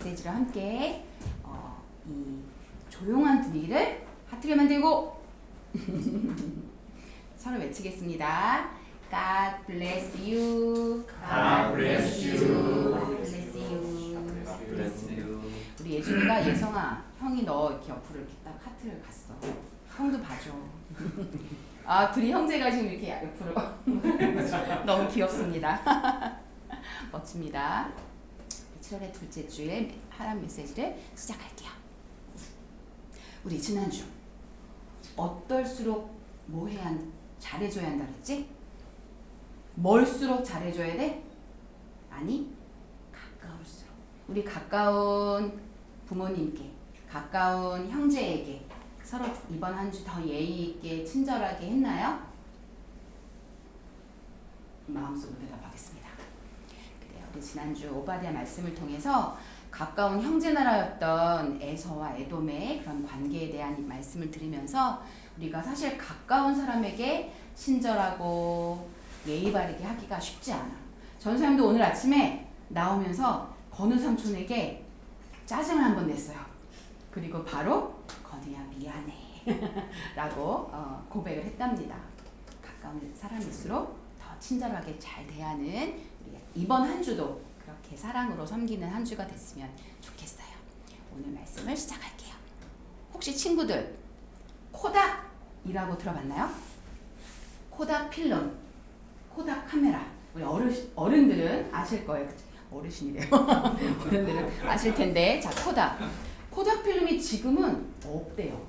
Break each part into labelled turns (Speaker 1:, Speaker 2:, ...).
Speaker 1: 메시지로 함께 이 조용한 분위기를 하트를 만들고 서로 외치겠습니다. God bless you.
Speaker 2: God bless you.
Speaker 1: God bless you.
Speaker 2: God bless you.
Speaker 1: 우리 예준이가 예성아, 형이 너 이렇게 옆으로 이렇게 딱 하트를 갔어. 형도 봐줘. 아, 둘이 형제가 지금 이렇게 옆으로 너무 귀엽습니다. 멋집니다. 7월의 둘째 주에 하람 메시지를 시작할게요. 우리 지난주 어떨수록 뭐 해야 잘해줘야 한다 그랬지? 멀수록 잘해줘야 돼? 아니, 가까울수록. 우리 가까운 부모님께, 가까운 형제에게 서로 이번 한 주 더 예의 있게 친절하게 했나요? 마음속으로 대답하겠습니다. 그래요. 우리 지난주 오바댜 말씀을 통해서 가까운 형제나라였던 에서와 에돔의 그런 관계에 대한 말씀을 들으면서 우리가 사실 가까운 사람에게 친절하고 예의 바르게 하기가 쉽지 않아. 전사님도 오늘 아침에 나오면서 건우 삼촌에게 짜증을 한번 냈어요. 그리고 바로 건우야 미안해 라고 고백을 했답니다. 가까운 사람일수록 더 친절하게 잘 대하는 이번 한 주도 그렇게 사랑으로 섬기는 한 주가 됐으면 좋겠어요. 오늘 말씀을 시작할게요. 혹시 친구들 코닥이라고 들어봤나요? 코닥 필름, 코닥 카메라. 우리 어른들은 아실 거예요. 어르신이래요. 어른들은 아실 텐데. 자, 코닥 필름이 지금은 없대요.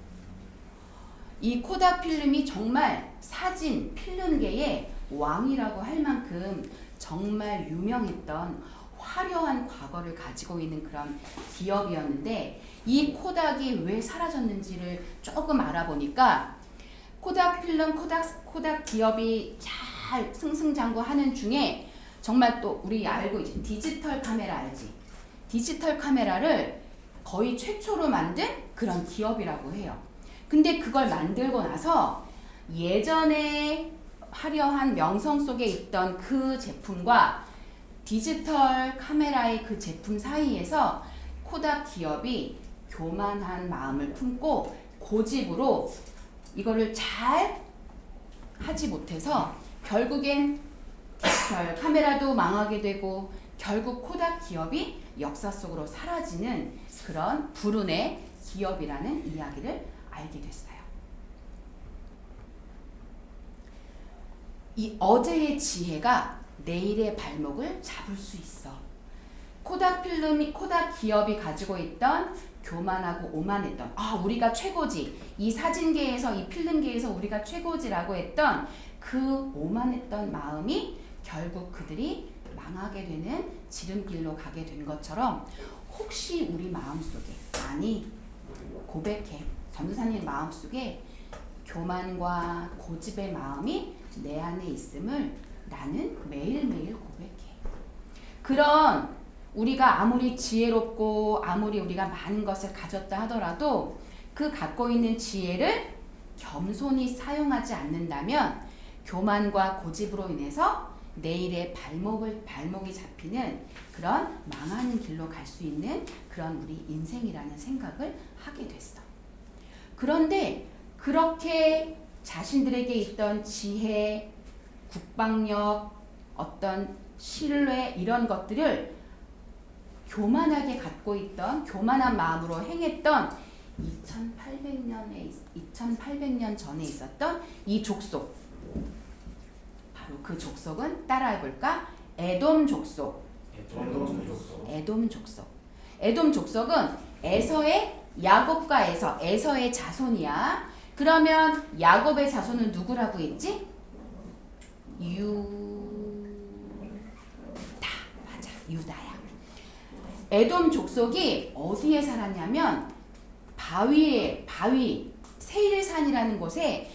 Speaker 1: 이 코닥 필름이 정말 사진 필름계의 왕이라고 할 만큼 정말 유명했던 화려한 과거를 가지고 있는 그런 기업이었는데, 이 코닥이 왜 사라졌는지를 조금 알아보니까 코닥 필름, 코닥 기업이 잘 승승장구하는 중에 정말 또 우리 알고 있지, 디지털 카메라 알지? 디지털 카메라를 거의 최초로 만든 그런 기업이라고 해요. 근데 그걸 만들고 나서 예전에 화려한 명성 속에 있던 그 제품과 디지털 카메라의 그 제품 사이에서 코닥 기업이 교만한 마음을 품고 고집으로 이거를 잘 하지 못해서 결국엔 디지털 카메라도 망하게 되고 결국 코닥 기업이 역사 속으로 사라지는 그런 불운의 기업이라는 이야기를 알게 됐어요. 이 어제의 지혜가 내일의 발목을 잡을 수 있어. 코닥 기업이 가지고 있던 교만하고 오만했던, 우리가 최고지, 이 사진계에서, 이 필름계에서 우리가 최고지라고 했던 그 오만했던 마음이 결국 그들이 망하게 되는 지름길로 가게 된 것처럼, 혹시 우리 마음속에, 아니 고백해, 전도사님 마음속에 교만과 고집의 마음이 내 안에 있음을 나는 매일매일 고백해. 그런 우리가 아무리 지혜롭고 아무리 우리가 많은 것을 가졌다 하더라도 그 갖고 있는 지혜를 겸손히 사용하지 않는다면 교만과 고집으로 인해서 내일의 발목이 잡히는 그런 망하는 길로 갈 수 있는 그런 우리 인생이라는 생각을 하게 됐어. 그런데 그렇게 자신들에게 있던 지혜, 국방력, 어떤 신뢰 이런 것들을 교만하게 갖고 있던, 교만한 마음으로 행했던 2800년 전에 있었던 이 족속, 바로 그 족속은 따라해볼까? 에돔 족속. 에돔 족속은 야곱과 에서의 자손이야. 그러면 야곱의 자손은 누구라고 했지? 유다야. 에돔 족속이 어디에 살았냐면 세일산이라는 곳에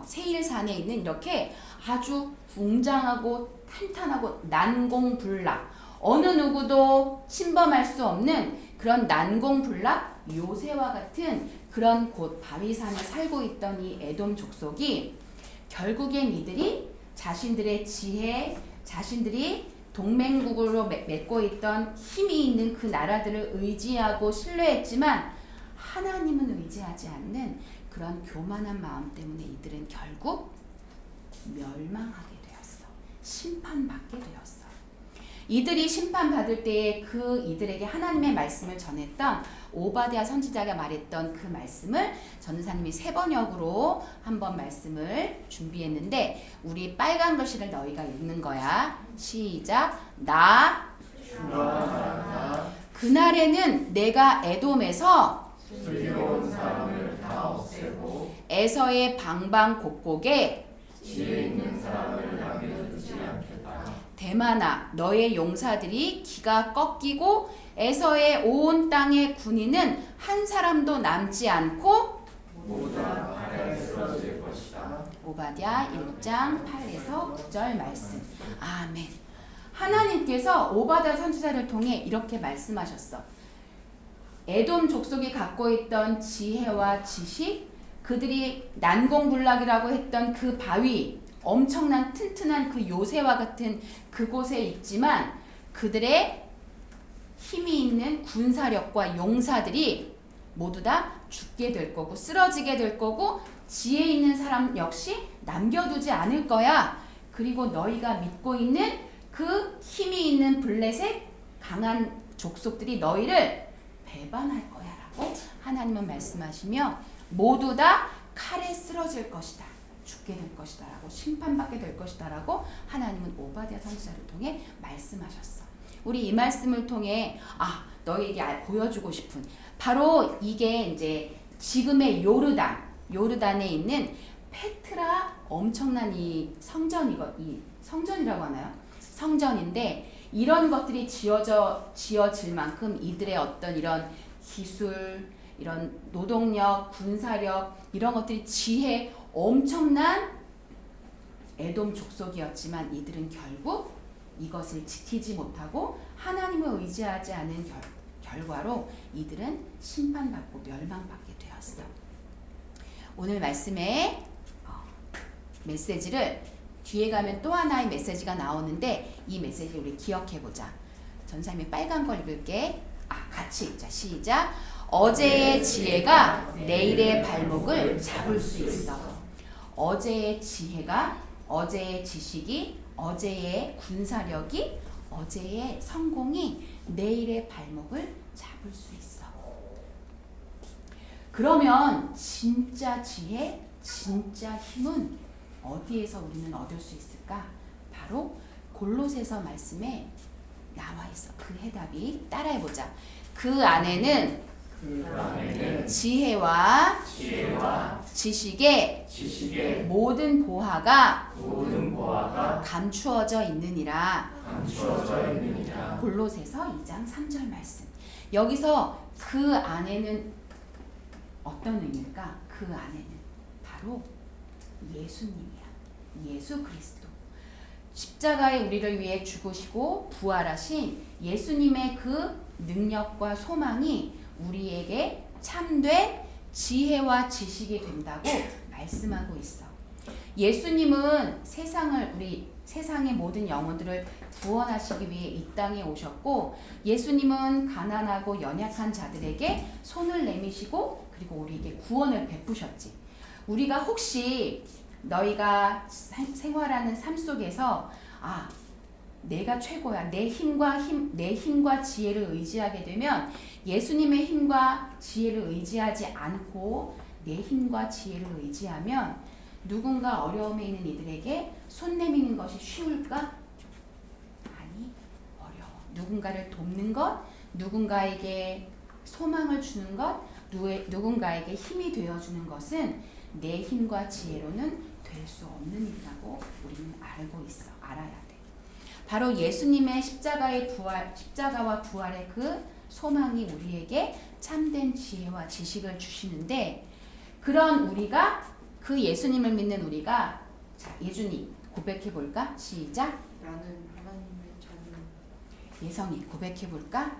Speaker 1: 세일산에 있는 이렇게 아주 웅장하고 탄탄하고 난공불락, 어느 누구도 침범할 수 없는 그런 난공불락 요새와 같은 그런 곳 바위산에 살고 있던 이 에돔 족속이 결국엔 이들이 자신들의 지혜, 자신들이 동맹국으로 맺고 있던 힘이 있는 그 나라들을 의지하고 신뢰했지만 하나님은 의지하지 않는 그런 교만한 마음 때문에 이들은 결국 멸망하게 되었어. 심판받게 되었어. 이들이 심판받을 때에 그 이들에게 하나님의 말씀을 전했던 오바댜 선지자가 말했던 그 말씀을 전도사님이 3번역으로 한번 말씀을 준비했는데 우리 빨간 글씨를 너희가 읽는 거야. 시작. 나 그날에는 내가 에돔에서
Speaker 2: 슬기로운 사람을 다 없애고
Speaker 1: 에서의 방방곡곡에
Speaker 2: 지혜 있는 사람을 남겨두지 않겠다.
Speaker 1: 대만아 너의 용사들이 기가 꺾이고 에서의 온 땅의 군인은 한 사람도 남지 않고
Speaker 2: 모두 다 바다에 쓰러질 것이다.
Speaker 1: 오바댜 1장 8에서 9절 말씀. 아멘. 하나님께서 오바댜 선지자를 통해 이렇게 말씀하셨어. 에돔 족속이 갖고 있던 지혜와 지식, 그들이 난공불락이라고 했던 그 바위, 엄청난 튼튼한 그 요새와 같은 그곳에 있지만 그들의 힘이 있는 군사력과 용사들이 모두 다 죽게 될 거고 쓰러지게 될 거고 지혜 있는 사람 역시 남겨두지 않을 거야. 그리고 너희가 믿고 있는 그 힘이 있는 블레셋 강한 족속들이 너희를 배반할 거야 라고 하나님은 말씀하시며 모두 다 칼에 쓰러질 것이다. 죽게 될 것이다 라고 심판받게 될 것이다 라고 하나님은 오바댜 선지자를 통해 말씀하셨어. 우리 이 말씀을 통해 너에게 보여주고 싶은 바로 이게 이제 지금의 요르단에 있는 페트라 엄청난 이 성전이라고 하나요? 성전인데 이런 것들이 지어질 만큼 이들의 어떤 이런 기술, 이런 노동력, 군사력 이런 것들이 지혜 엄청난 에돔 족속이었지만 이들은 결국 이것을 지키지 못하고 하나님을 의지하지 않은 결과로 이들은 심판받고 멸망받게 되었어. 오늘 말씀의 메시지를 뒤에 가면 또 하나의 메시지가 나오는데 이 메시지 우리 기억해보자. 전사님이 빨간 걸 읽을게. 같이 읽자. 시작. 어제의 지혜가 내일의 발목을 잡을 수 있어. 어제의 지혜가, 어제의 지식이, 어제의 군사력이, 어제의 성공이 내일의 발목을 잡을 수 있어. 그러면 진짜 지혜, 진짜 힘은 어디에서 우리는 얻을 수 있을까? 바로 골로새서 말씀에 나와 있어. 그 해답이 따라해보자. 그 안에는 지혜와 지식의 모든 보화가 감추어져 있느니라. 골로새서 2장 3절 말씀. 여기서 그 안에는 어떤 의미일까? 그 안에는 바로 예수님이야. 예수 그리스도. 십자가에 우리를 위해 죽으시고 부활하신 예수님의 그 능력과 소망이 우리에게 참된 지혜와 지식이 된다고 말씀하고 있어. 예수님은 세상의 모든 영혼들을 구원하시기 위해 이 땅에 오셨고 예수님은 가난하고 연약한 자들에게 손을 내미시고 그리고 우리에게 구원을 베푸셨지. 우리가 혹시 너희가 생활하는 삶 속에서 내가 최고야. 내 힘과 지혜를 의지하게 되면 예수님의 힘과 지혜를 의지하지 않고 내 힘과 지혜를 의지하면 누군가 어려움에 있는 이들에게 손 내미는 것이 쉬울까? 아니, 어려워. 누군가를 돕는 것, 누군가에게 소망을 주는 것, 누군가에게 힘이 되어주는 것은 내 힘과 지혜로는 될 수 없는 일이라고 우리는 알아야 돼. 바로 예수님의 십자가와 부활의 그 소망이 우리에게 참된 지혜와 지식을 주시는데 그런 우리가 그 예수님을 믿는 우리가 예준이 고백해 볼까? 시작.
Speaker 3: 나는 하나님의 자녀.
Speaker 1: 예성이 고백해 볼까?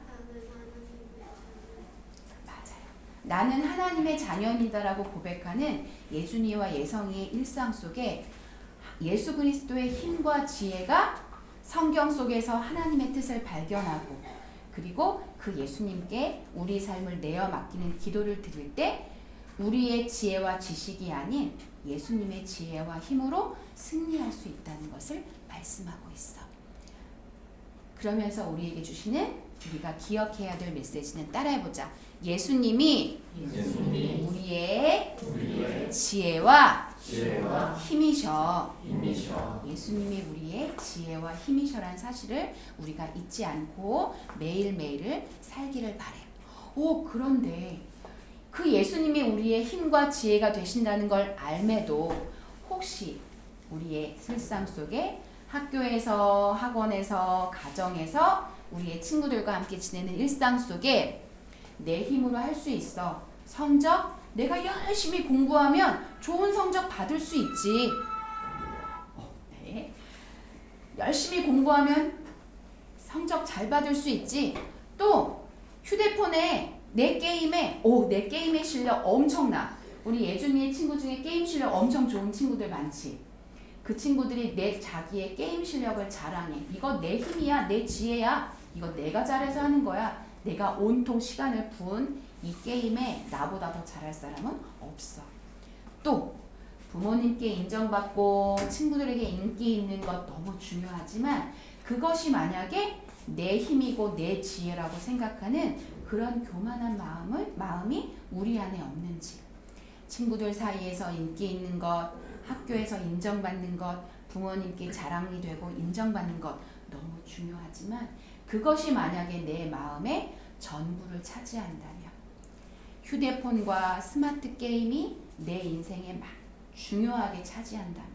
Speaker 1: 나는 하나님의 자녀입니다라고 고백하는 예준이와 예성이의 일상 속에 예수 그리스도의 힘과 지혜가 성경 속에서 하나님의 뜻을 발견하고 그리고 그 예수님께 우리 삶을 내어 맡기는 기도를 드릴 때 우리의 지혜와 지식이 아닌 예수님의 지혜와 힘으로 승리할 수 있다는 것을 말씀하고 있어. 그러면서 우리에게 주시는 우리가 기억해야 될 메시지는 따라해보자. 예수님이 우리의 지혜와 힘이셔. 예수님이 우리의 지혜와 힘이셔라는 사실을 우리가 잊지 않고 매일매일을 살기를 바래. 그런데 그 예수님이 우리의 힘과 지혜가 되신다는 걸 알매도 혹시 우리의 일상 속에 학교에서, 학원에서, 가정에서 우리의 친구들과 함께 지내는 일상 속에 내 힘으로 할 수 있어. 성적, 내가 열심히 공부하면 좋은 성적 받을 수 있지. 네. 열심히 공부하면 성적 잘 받을 수 있지. 또 휴대폰에 내 게임의 실력 엄청나. 우리 예준이의 친구 중에 게임 실력 엄청 좋은 친구들 많지. 그 친구들이 자기의 게임 실력을 자랑해. 이거 내 힘이야, 내 지혜야. 이거 내가 잘해서 하는 거야. 내가 온통 시간을 부은 이 게임에 나보다 더 잘할 사람은 없어. 또 부모님께 인정받고 친구들에게 인기 있는 것 너무 중요하지만 그것이 만약에 내 힘이고 내 지혜라고 생각하는 그런 교만한 마음이 우리 안에 없는지, 친구들 사이에서 인기 있는 것, 학교에서 인정받는 것, 부모님께 자랑이 되고 인정받는 것 너무 중요하지만 그것이 만약에 내 마음의 전부를 차지한다면, 휴대폰과 스마트 게임이 내 인생에 막 중요하게 차지한다면,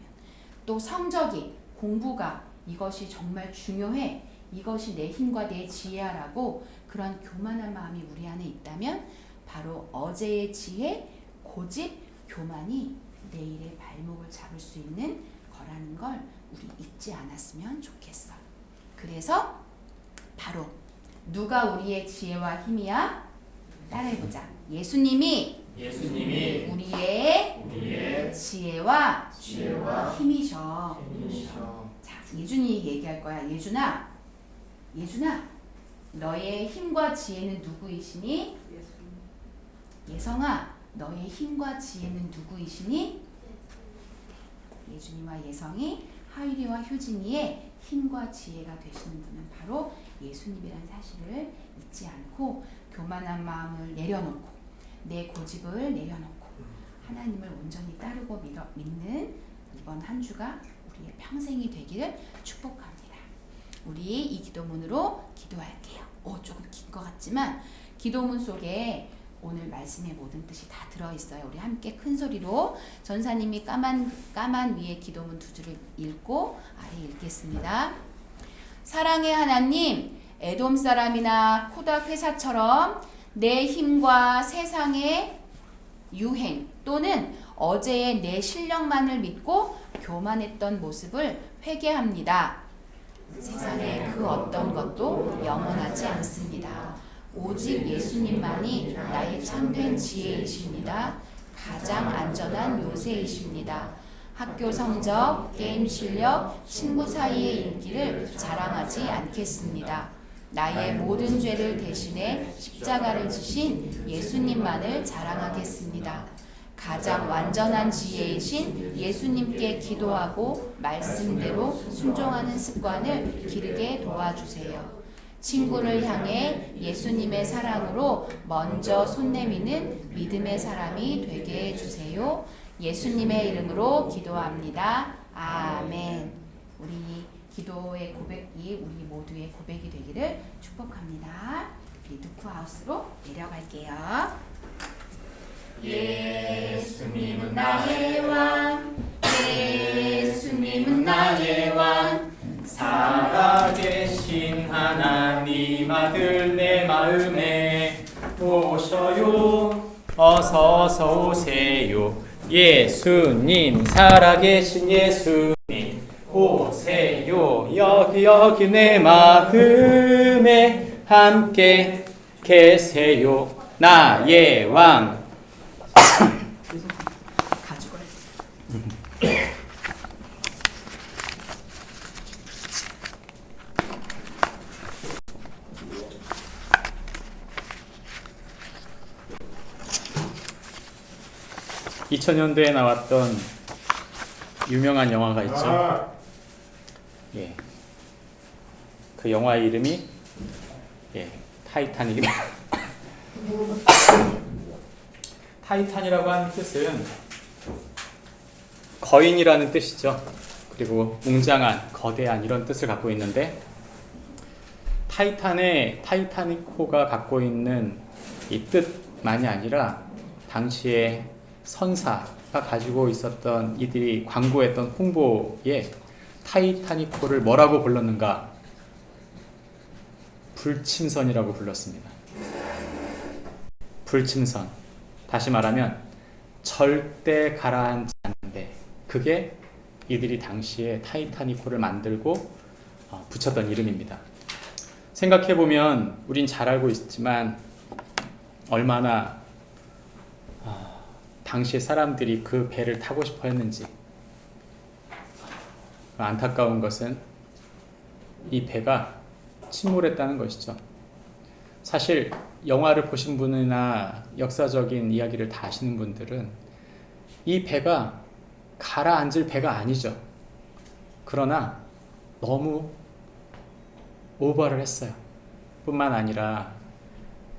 Speaker 1: 또 성적이, 공부가 이것이 정말 중요해, 이것이 내 힘과 내 지혜라고 그런 교만한 마음이 우리 안에 있다면 바로 어제의 지혜, 고집, 교만이 내일의 발목을 잡을 수 있는 거라는 걸 우리 잊지 않았으면 좋겠어. 그래서 바로 누가 우리의 지혜와 힘이야? 따라해보자. 예수님이 우리의 지혜와 힘이셔. 자, 예준이 얘기할 거야. 예준아, 너의 힘과 지혜는 누구이시니? 예성아, 너의 힘과 지혜는 누구이시니? 예준이와 예성이, 하율이와 효진이의 힘과 지혜가 되시는 분은 바로 예수님이라는 사실을 잊지 않고 교만한 마음을 내려놓고 내 고집을 내려놓고 하나님을 온전히 따르고 믿는 이번 한 주가 우리의 평생이 되기를 축복합니다. 우리 이 기도문으로 기도할게요. 조금 긴 것 같지만 기도문 속에 오늘 말씀의 모든 뜻이 다 들어있어요. 우리 함께 큰 소리로 전사님이 까만 위에 기도문 두 줄을 읽고 아래 읽겠습니다. 사랑의 하나님, 에돔 사람이나 코닥 회사처럼 내 힘과 세상의 유행 또는 어제의 내 실력만을 믿고 교만했던 모습을 회개합니다. 세상의 그 어떤 것도 영원하지 않습니다. 오직 예수님만이 나의 참된 지혜이십니다. 가장 안전한 요새이십니다. 학교 성적, 게임 실력, 친구 사이의 인기를 자랑하지 않겠습니다. 나의 모든 죄를 대신해 십자가를 지신 예수님만을 자랑하겠습니다. 가장 완전한 지혜이신 예수님께 기도하고 말씀대로 순종하는 습관을 기르게 도와주세요. 친구를 향해 예수님의 사랑으로 먼저 손 내미는 믿음의 사람이 되게 해주세요. 예수님의 이름으로 기도합니다. 아멘. 우리 기도의 고백이 우리 모두의 고백이 되기를 축복합니다. 우리 누쿠하우스로 내려갈게요.
Speaker 2: 예수님은 나의 왕, 예수님은 나의 왕, 살아계신 하나님 아들 내 마음에 오셔요. 어서서 오세요. 예수님, 살아계신 예수님 오세요. 여기 내 마음에 함께 계세요. 나의 왕.
Speaker 4: 2000년대에 나왔던 유명한 영화가 있죠. 예. 그 영화의 이름이 타이타닉입니다. 타이탄이라고 하는 뜻은 거인이라는 뜻이죠. 그리고 웅장한, 거대한 이런 뜻을 갖고 있는데 타이타닉호가 갖고 있는 이 뜻만이 아니라 당시에 선사가 가지고 있었던 이들이 광고했던 홍보에 타이타닉호를 뭐라고 불렀는가? 불침선이라고 불렀습니다. 불침선. 다시 말하면 절대 가라앉지 않는데, 그게 이들이 당시에 타이타닉호를 만들고 붙였던 이름입니다. 생각해보면 우린 잘 알고 있지만 얼마나 당시에 사람들이 그 배를 타고 싶어 했는지. 안타까운 것은 이 배가 침몰했다는 것이죠. 사실 영화를 보신 분이나 역사적인 이야기를 다 아시는 분들은 이 배가 가라앉을 배가 아니죠. 그러나 너무 오버를 했어요. 뿐만 아니라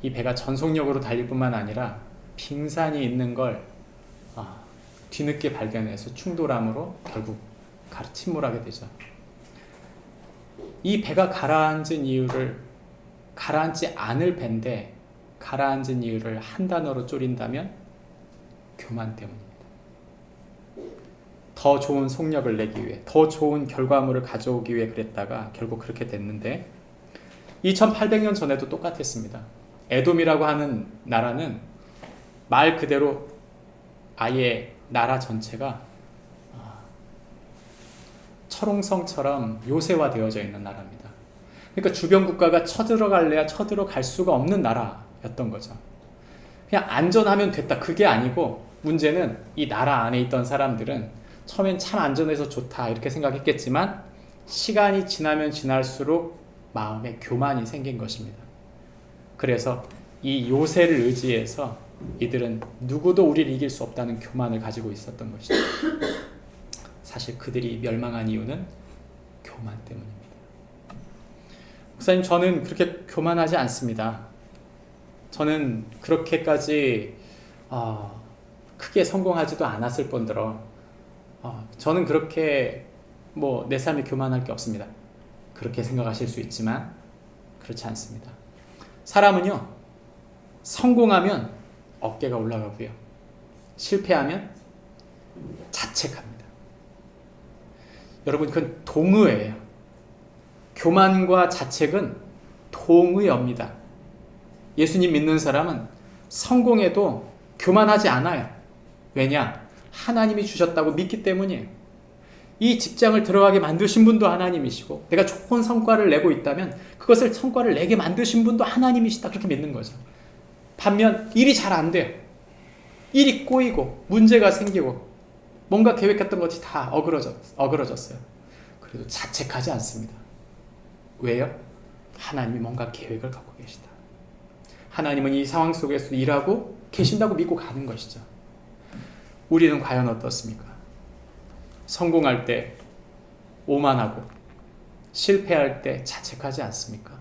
Speaker 4: 이 배가 전속력으로 달릴 뿐만 아니라 빙산이 있는 걸 뒤늦게 발견해서 충돌함으로 결국 침몰하게 되죠. 이 배가 가라앉지 않을 배인데 가라앉은 이유를 한 단어로 쪼린다면 교만 때문입니다. 더 좋은 속력을 내기 위해, 더 좋은 결과물을 가져오기 위해 그랬다가 결국 그렇게 됐는데 2800년 전에도 똑같았습니다. 에돔이라고 하는 나라는 말 그대로 아예 나라 전체가 철옹성처럼 요새화되어져 있는 나라입니다. 그러니까 주변 국가가 쳐들어갈래야 쳐들어갈 수가 없는 나라였던 거죠. 그냥 안전하면 됐다, 그게 아니고 문제는 이 나라 안에 있던 사람들은 처음엔 참 안전해서 좋다 이렇게 생각했겠지만 시간이 지나면 지날수록 마음에 교만이 생긴 것입니다. 그래서 이 요새를 의지해서 이들은 누구도 우리를 이길 수 없다는 교만을 가지고 있었던 것이죠. 사실 그들이 멸망한 이유는 교만 때문입니다. 목사님, 저는 그렇게 교만하지 않습니다. 저는 그렇게까지 크게 성공하지도 않았을 뿐더러 저는 그렇게 내 삶에 교만할 게 없습니다. 그렇게 생각하실 수 있지만 그렇지 않습니다. 사람은요, 성공하면 어깨가 올라가고요, 실패하면 자책합니다. 여러분, 그건 동의예요. 교만과 자책은 동의어입니다. 예수님 믿는 사람은 성공해도 교만하지 않아요. 왜냐? 하나님이 주셨다고 믿기 때문이에요. 이 직장을 들어가게 만드신 분도 하나님이시고, 내가 좋은 성과를 내고 있다면 그것을 성과를 내게 만드신 분도 하나님이시다, 그렇게 믿는 거죠. 반면 일이 잘 안 돼요. 일이 꼬이고 문제가 생기고 뭔가 계획했던 것이 다 어그러졌어요. 그래도 자책하지 않습니다. 왜요? 하나님이 뭔가 계획을 갖고 계시다. 하나님은 이 상황 속에서 일하고 계신다고 믿고 가는 것이죠. 우리는 과연 어떻습니까? 성공할 때 오만하고 실패할 때 자책하지 않습니까?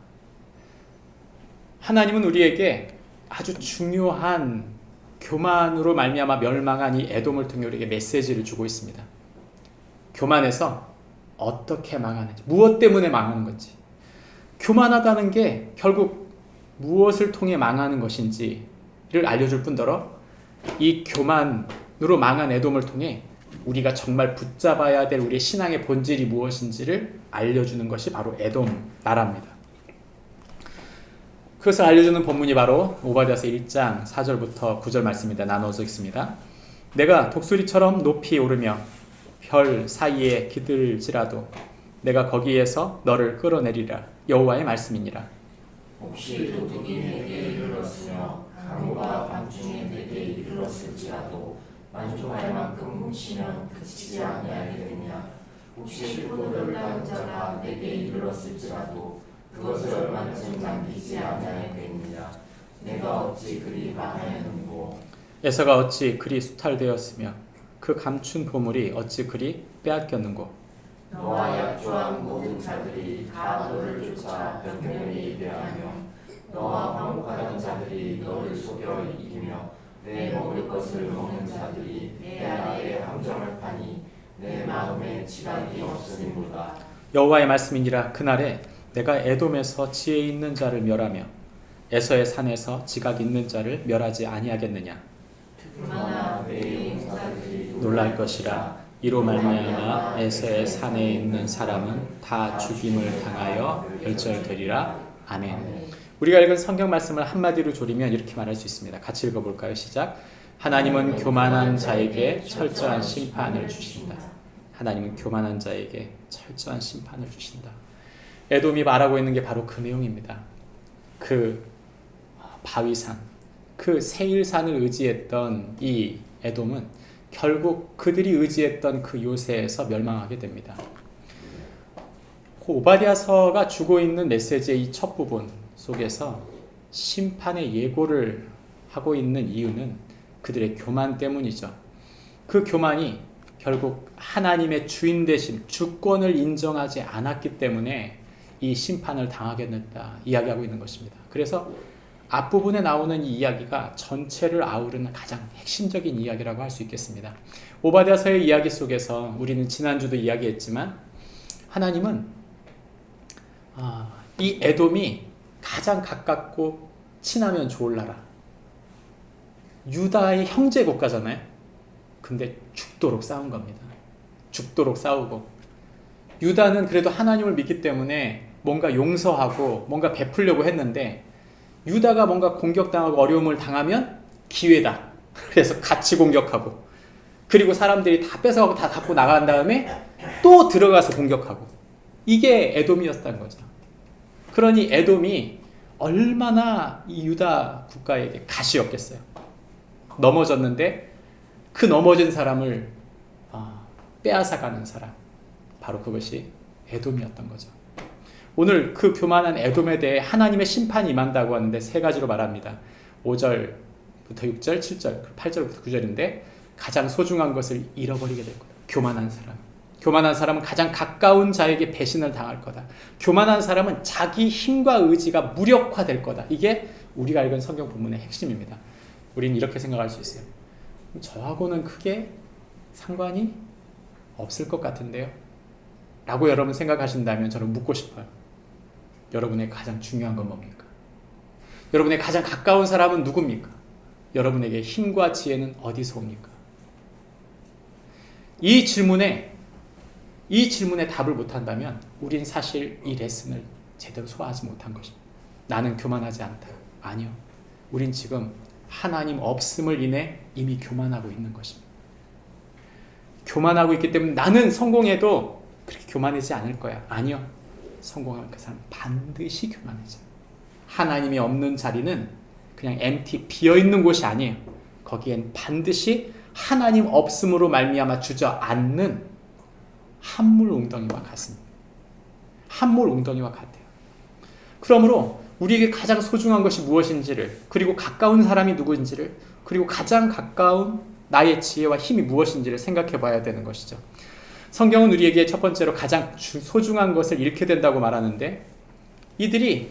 Speaker 4: 하나님은 우리에게 아주 중요한 교만으로 말미암아 멸망한 이 에돔을 통해 우리에게 메시지를 주고 있습니다. 교만해서 어떻게 망하는지, 무엇 때문에 망하는 건지, 교만하다는 게 결국 무엇을 통해 망하는 것인지를 알려줄 뿐더러 이 교만으로 망한 에돔을 통해 우리가 정말 붙잡아야 될 우리의 신앙의 본질이 무엇인지를 알려주는 것이 바로 에돔 나라입니다. 그것을 알려주는 본문이 바로 오바댜서 1장 4절부터 9절 말씀입니다. 나눠서 읽습니다. 내가 독수리처럼 높이 오르며 별 사이에 기들지라도 내가 거기에서 너를 끌어내리라. 여호와의 말씀이니라.
Speaker 2: 혹시 도둑이 내게 이르렀으며 강호가 밤중에 내게 이르렀을지라도 만족할 만큼 훔치면 그치지 아니하겠느냐. 혹시 또 놀라운 자가 내게 이르렀을지라도 그것을 얼마쯤 남기지 아니하겠느냐. 내가 어찌 그리 많아였는고.
Speaker 4: 에서가 어찌 그리 수탈되었으며 그 감춘 보물이 어찌 그리 빼앗겼는고.
Speaker 2: 너와 약조한 모든 자들이 다 너를 쫓아 변경에 예배하며 너와 방목하던 자들이 너를 속여 이기며 내 먹을 것을 먹는 자들이 내 아래에 함정을 파니 내 마음에 지각이 없으니로다.
Speaker 4: 여호와의 말씀이니라. 그날에 내가 에돔에서 지혜 있는 자를 멸하며 에서의 산에서 지각 있는 자를 멸하지 아니하겠느냐.
Speaker 2: 그러나 내 용사들이
Speaker 4: 놀랄 것이라. 이로 말미암아 에서의 산에 있는 사람은 다 죽임을 당하여 멸절되리라. 아멘. 우리가 읽은 성경 말씀을 한마디로 조리면 이렇게 말할 수 있습니다. 같이 읽어볼까요? 시작. 하나님은 교만한 자에게 철저한 심판을 주신다. 하나님은 교만한 자에게 철저한 심판을 주신다. 에돔이 말하고 있는 게 바로 그 내용입니다. 그 바위산, 그 세일산을 의지했던 이 에돔은 결국 그들이 의지했던 그 요새에서 멸망하게 됩니다. 오바댜서가 주고 있는 메시지의 이 첫 부분 속에서 심판의 예고를 하고 있는 이유는 그들의 교만 때문이죠. 그 교만이 결국 하나님의 주인 되심, 주권을 인정하지 않았기 때문에 이 심판을 당하게 된다 이야기하고 있는 것입니다. 그래서 앞부분에 나오는 이 이야기가 전체를 아우르는 가장 핵심적인 이야기라고 할 수 있겠습니다. 오바댜서의 이야기 속에서 우리는 지난주도 이야기했지만 하나님은 이 에돔이 가장 가깝고 친하면 좋을 나라, 유다의 형제 국가잖아요. 근데 죽도록 싸운 겁니다. 죽도록 싸우고, 유다는 그래도 하나님을 믿기 때문에 뭔가 용서하고 뭔가 베풀려고 했는데 유다가 뭔가 공격당하고 어려움을 당하면 기회다. 그래서 같이 공격하고, 그리고 사람들이 다 뺏어가고 다 갖고 나간 다음에 또 들어가서 공격하고, 이게 에돔이었다는 거죠. 그러니 에돔이 얼마나 이 유다 국가에게 가시였겠어요. 넘어졌는데 그 넘어진 사람을 빼앗아가는 사람, 바로 그것이 에돔이었던 거죠. 오늘 그 교만한 에돔에 대해 하나님의 심판이 임한다고 하는데 세 가지로 말합니다. 5절부터 6절, 7절, 8절부터 9절인데 가장 소중한 것을 잃어버리게 될 거다. 교만한 사람. 교만한 사람은 가장 가까운 자에게 배신을 당할 거다. 교만한 사람은 자기 힘과 의지가 무력화될 거다. 이게 우리가 읽은 성경 본문의 핵심입니다. 우리는 이렇게 생각할 수 있어요. 저하고는 크게 상관이 없을 것 같은데요? 라고 여러분 생각하신다면 저는 묻고 싶어요. 여러분의 가장 중요한 건 뭡니까? 여러분의 가장 가까운 사람은 누굽니까? 여러분에게 힘과 지혜는 어디서 옵니까? 이 질문에 답을 못한다면 우린 사실 이 레슨을 제대로 소화하지 못한 것입니다. 나는 교만하지 않다. 아니요. 우린 지금 하나님 없음을 인해 이미 교만하고 있는 것입니다. 교만하고 있기 때문에 나는 성공해도 그렇게 교만하지 않을 거야. 아니요. 성공할 그 사람 반드시 교만해져요. 하나님이 없는 자리는 그냥 비어있는 곳이 아니에요. 거기엔 반드시 하나님 없음으로 말미암아 주저앉는 함물 웅덩이와 같습니다. 함물 웅덩이와 같아요. 그러므로 우리에게 가장 소중한 것이 무엇인지를, 그리고 가까운 사람이 누구인지를, 그리고 가장 가까운 나의 지혜와 힘이 무엇인지를 생각해 봐야 되는 것이죠. 성경은 우리에게 첫 번째로 가장 소중한 것을 잃게 된다고 말하는데, 이들이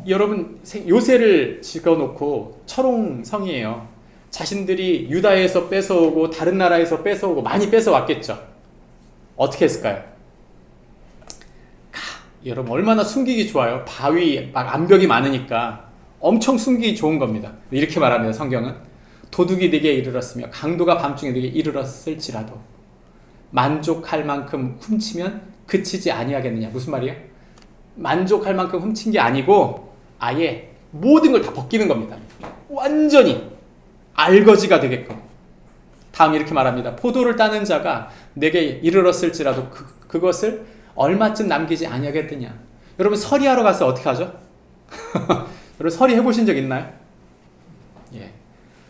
Speaker 4: 여러분 요새를 지어놓고 철옹성이에요. 자신들이 유다에서 뺏어오고 다른 나라에서 뺏어오고 많이 뺏어왔겠죠. 어떻게 했을까요? 여러분 얼마나 숨기기 좋아요. 바위 막 암벽이 많으니까 엄청 숨기기 좋은 겁니다. 이렇게 말합니다. 성경은 도둑이 네게 이르렀으며 강도가 밤중에 네게 이르렀을지라도 만족할 만큼 훔치면 그치지 아니하겠느냐. 무슨 말이에요? 만족할 만큼 훔친 게 아니고 아예 모든 걸 다 벗기는 겁니다. 완전히 알거지가 되게끔. 다음 이렇게 말합니다. 포도를 따는 자가 내게 이르렀을지라도 그것을 얼마쯤 남기지 아니하겠느냐. 여러분 서리하러 가서 어떻게 하죠? 여러분 서리 해보신 적 있나요? 예,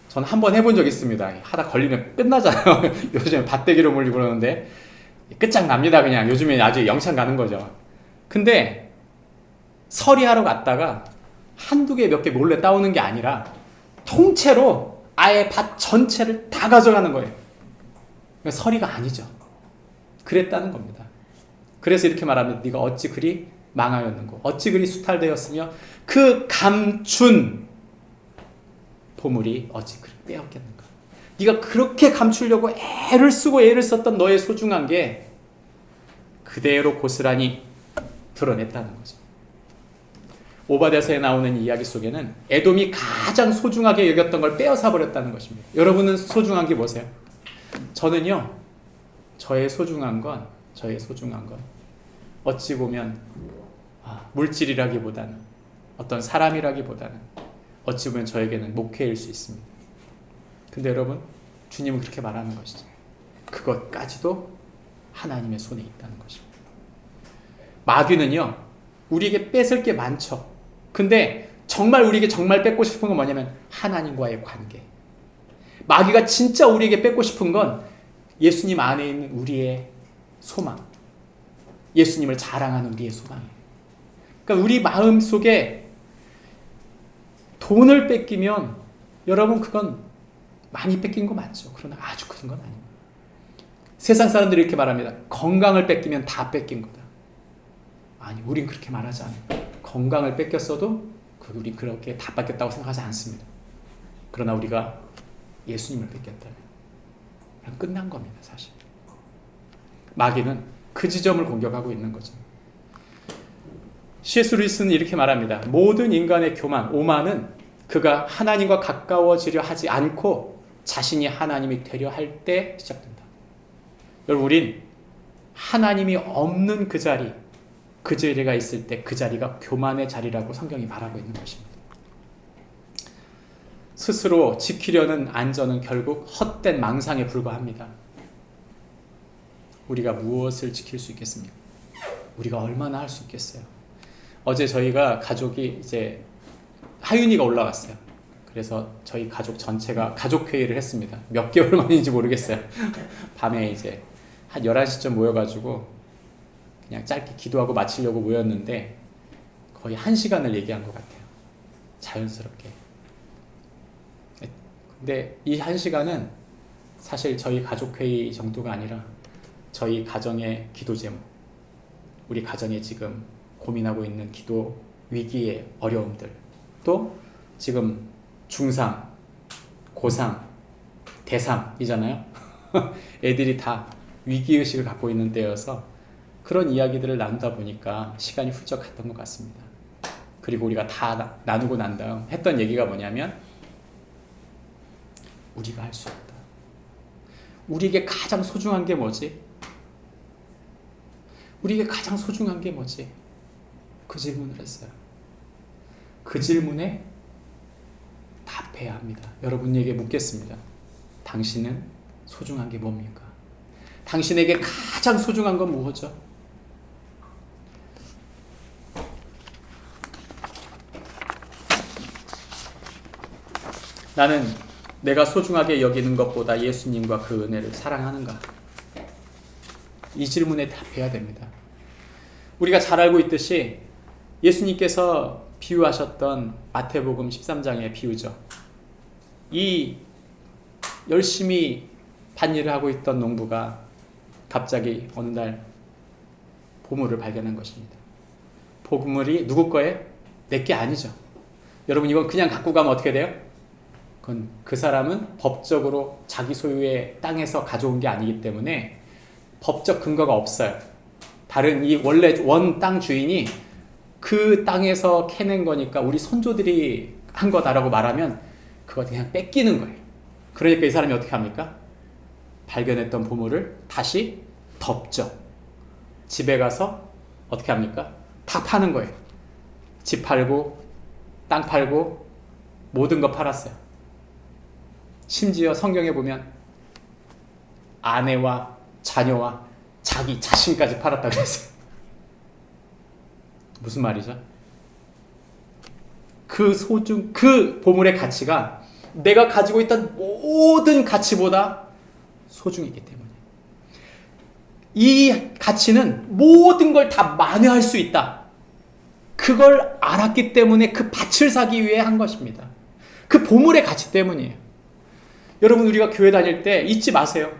Speaker 4: 저는 한번 해본 적 있습니다. 하다 걸리면 끝나잖아요. 요즘에 밭대기로 물리고 그러는데 끝장납니다. 그냥 요즘에 아주 영창 가는 거죠. 근데 서리하러 갔다가 한두 개 몇 개 몰래 따오는 게 아니라 통째로 아예 밭 전체를 다 가져가는 거예요. 그러니까 서리가 아니죠. 그랬다는 겁니다. 그래서 이렇게 말하면 네가 어찌 그리 망하였는고 어찌 그리 수탈되었으며 그 감춘 보물이 어찌 그리 빼앗겼는가. 네가 그렇게 감추려고 애를 쓰고 애를 썼던 너의 소중한 게 그대로 고스란히 드러냈다는 거죠. 오바댜서에 나오는 이야기 속에는 에돔이 가장 소중하게 여겼던 걸 빼앗아 버렸다는 것입니다. 여러분은 소중한 게 뭐세요? 저는요, 저의 소중한 건 어찌 보면 물질이라기보다는 어떤 사람이라기보다는 어찌 보면 저에게는 목회일 수 있습니다. 근데 여러분, 주님은 그렇게 말하는 것이죠. 그것까지도 하나님의 손에 있다는 것입니다. 마귀는요, 우리에게 뺏을 게 많죠. 근데 정말 우리에게 정말 뺏고 싶은 건 뭐냐면 하나님과의 관계. 마귀가 진짜 우리에게 뺏고 싶은 건 예수님 안에 있는 우리의 소망, 예수님을 자랑하는 우리의 소망이에요. 그러니까 우리 마음 속에 돈을 뺏기면 여러분 그건 많이 뺏긴 거 맞죠. 그러나 아주 큰 건 아닙니다. 세상 사람들이 이렇게 말합니다. 건강을 뺏기면 다 뺏긴 거다. 아니, 우린 그렇게 말하지 않아요. 건강을 뺏겼어도 우린 그렇게 다 뺏겼다고 생각하지 않습니다. 그러나 우리가 예수님을 뺏겼다면 그냥 끝난 겁니다, 사실. 마귀는 그 지점을 공격하고 있는 거죠. C.S. 루이스는 이렇게 말합니다. 모든 인간의 교만, 오만은 그가 하나님과 가까워지려 하지 않고 자신이 하나님이 되려 할 때 시작된다. 여러분, 우린 하나님이 없는 그 자리가 있을 때 그 자리가 교만의 자리라고 성경이 말하고 있는 것입니다. 스스로 지키려는 안전은 결국 헛된 망상에 불과합니다. 우리가 무엇을 지킬 수 있겠습니까? 우리가 얼마나 할 수 있겠어요? 어제 저희가 가족이 이제 하윤이가 올라갔어요. 그래서 저희 가족 전체가 가족회의를 했습니다. 몇 개월 만인지 모르겠어요. 밤에 이제 한 11시쯤 모여가지고 그냥 짧게 기도하고 마치려고 모였는데 거의 1시간을 얘기한 것 같아요. 자연스럽게. 근데 이 1시간은 사실 저희 가족회의 정도가 아니라 저희 가정의 기도 제목, 우리 가정에 지금 고민하고 있는 기도 위기의 어려움들, 또 지금 중3, 고3, 대3이잖아요. 애들이 다 위기의식을 갖고 있는 때여서 그런 이야기들을 나누다 보니까 시간이 훌쩍 갔던 것 같습니다. 그리고 우리가 다 나누고 난 다음 했던 얘기가 뭐냐면 우리가 할 수 없다. 우리에게 가장 소중한 게 뭐지? 우리에게 가장 소중한 게 뭐지? 그 질문을 했어요. 그 질문에 답해야 합니다. 여러분에게 묻겠습니다. 당신은 소중한 게 뭡니까? 당신에게 가장 소중한 건 무엇이죠? 나는 내가 소중하게 여기는 것보다 예수님과 그 은혜를 사랑하는가? 이 질문에 답해야 됩니다. 우리가 잘 알고 있듯이 예수님께서 비유하셨던 마태복음 13장의 비유죠. 이 열심히 밭일을 하고 있던 농부가 갑자기 어느 날 보물을 발견한 것입니다. 보물이 누구 거예요? 내게 아니죠. 여러분, 이건 그냥 갖고 가면 어떻게 돼요? 그건 그 사람은 법적으로 자기 소유의 땅에서 가져온 게 아니기 때문에 법적 근거가 없어요. 다른 이 원래 원 땅 주인이 그 땅에서 캐낸 거니까 우리 선조들이 한 거다라고 말하면 그거 그냥 뺏기는 거예요. 그러니까 이 사람이 어떻게 합니까? 발견했던 보물을 다시 덮죠. 집에 가서 어떻게 합니까? 다 파는 거예요. 집 팔고 땅 팔고 모든 거 팔았어요. 심지어 성경에 보면 아내와 자녀와 자기 자신까지 팔았다고 했어요. 무슨 말이죠? 그 보물의 가치가 내가 가지고 있던 모든 가치보다 소중했기 때문에 이 가치는 모든 걸 다 만회할 수 있다. 그걸 알았기 때문에 그 밭을 사기 위해 한 것입니다. 그 보물의 가치 때문이에요. 여러분, 우리가 교회 다닐 때 잊지 마세요.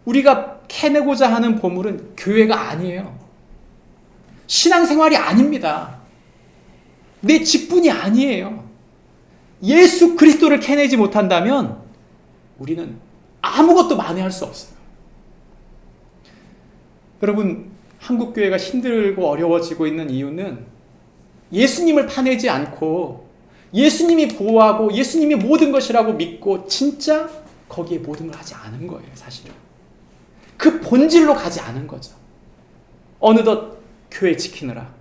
Speaker 4: 우리가 캐내고자 하는 보물은 교회가 아니에요. 신앙생활이 아닙니다. 내 직분이 아니에요. 예수 그리스도를 캐내지 못한다면 우리는 아무것도 만회할 수 없어요. 여러분, 한국교회가 힘들고 어려워지고 있는 이유는 예수님을 파내지 않고 예수님이 보호하고 예수님이 모든 것이라고 믿고 진짜 거기에 모든 걸 하지 않은 거예요. 사실은 그 본질로 가지 않은 거죠. 어느덧 교회 지키느라,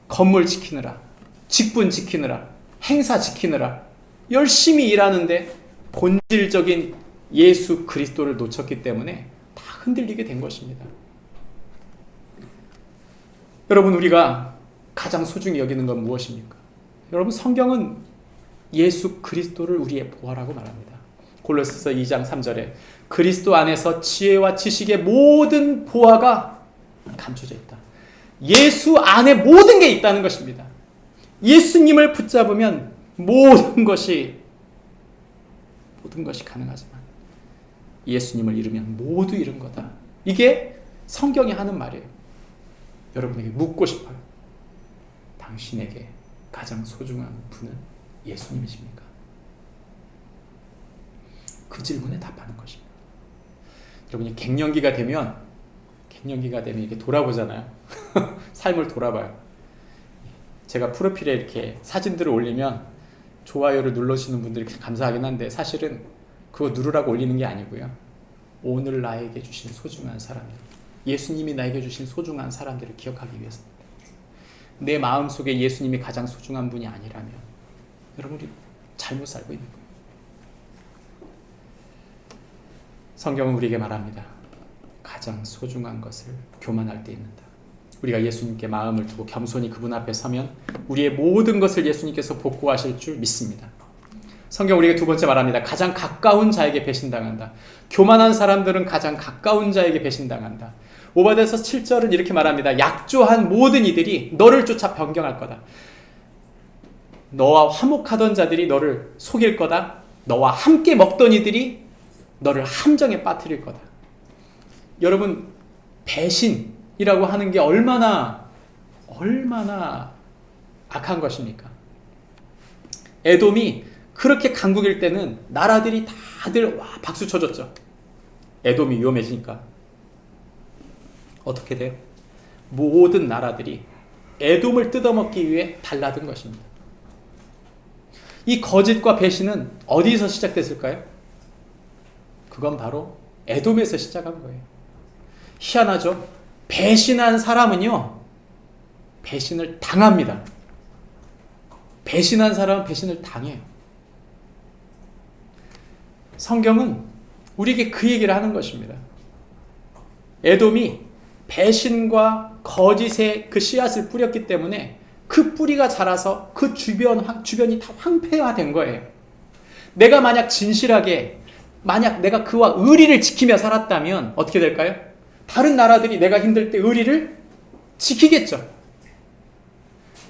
Speaker 4: 건물 지키느라, 직분 지키느라, 행사 지키느라 열심히 일하는데 본질적인 예수 그리스도를 놓쳤기 때문에 다 흔들리게 된 것입니다. 여러분, 우리가 가장 소중히 여기는 건 무엇입니까? 여러분, 성경은 예수 그리스도를 우리의 보화라고 말합니다. 골로새서 2장 3절에 그리스도 안에서 지혜와 지식의 모든 보화가 감춰져 있다. 예수 안에 모든 게 있다는 것입니다. 예수님을 붙잡으면 모든 것이 가능하지만 예수님을 잃으면 모두 잃은 거다. 이게 성경이 하는 말이에요. 여러분에게 묻고 싶어요. 당신에게 가장 소중한 분은 예수님이십니까? 그 질문에 답하는 것입니다. 여러분이 갱년기가 되면 이렇게 돌아보잖아요. 삶을 돌아봐요. 제가 프로필에 이렇게 사진들을 올리면 좋아요를 눌러주시는 분들이 감사하긴 한데 사실은 그거 누르라고 올리는 게 아니고요. 오늘 나에게 주신 소중한 사람들, 예수님이 나에게 주신 소중한 사람들을 기억하기 위해서입니다. 내 마음속에 예수님이 가장 소중한 분이 아니라면 여러분이 잘못 살고 있는 거예요. 성경은 우리에게 말합니다. 가장 소중한 것을 교만할 때 잊는다. 우리가 예수님께 마음을 두고 겸손히 그분 앞에 서면 우리의 모든 것을 예수님께서 복구하실 줄 믿습니다. 성경 우리에게 두 번째 말합니다. 가장 가까운 자에게 배신당한다. 교만한 사람들은 가장 가까운 자에게 배신당한다. 오바댜서 7절은 이렇게 말합니다. 약조한 모든 이들이 너를 쫓아 변경할 거다. 너와 화목하던 자들이 너를 속일 거다. 너와 함께 먹던 이들이 너를 함정에 빠뜨릴 거다. 여러분, 배신이라고 하는 게 얼마나 악한 것입니까? 에돔이 그렇게 강국일 때는 나라들이 다들 박수 쳐줬죠. 에돔이 위험해지니까 어떻게 돼요? 모든 나라들이 에돔을 뜯어먹기 위해 달라든 것입니다. 이 거짓과 배신은 어디서 시작됐을까요? 그건 바로 에돔에서 시작한 거예요. 희한하죠? 배신한 사람은요, 배신을 당합니다. 배신한 사람은 배신을 당해요. 성경은 우리에게 그 얘기를 하는 것입니다. 에돔이 배신과 거짓의 그 씨앗을 뿌렸기 때문에 그 뿌리가 자라서 그 주변이 다 황폐화된 거예요. 내가 만약 진실하게, 만약 내가 그와 의리를 지키며 살았다면 어떻게 될까요? 다른 나라들이 내가 힘들 때 의리를 지키겠죠.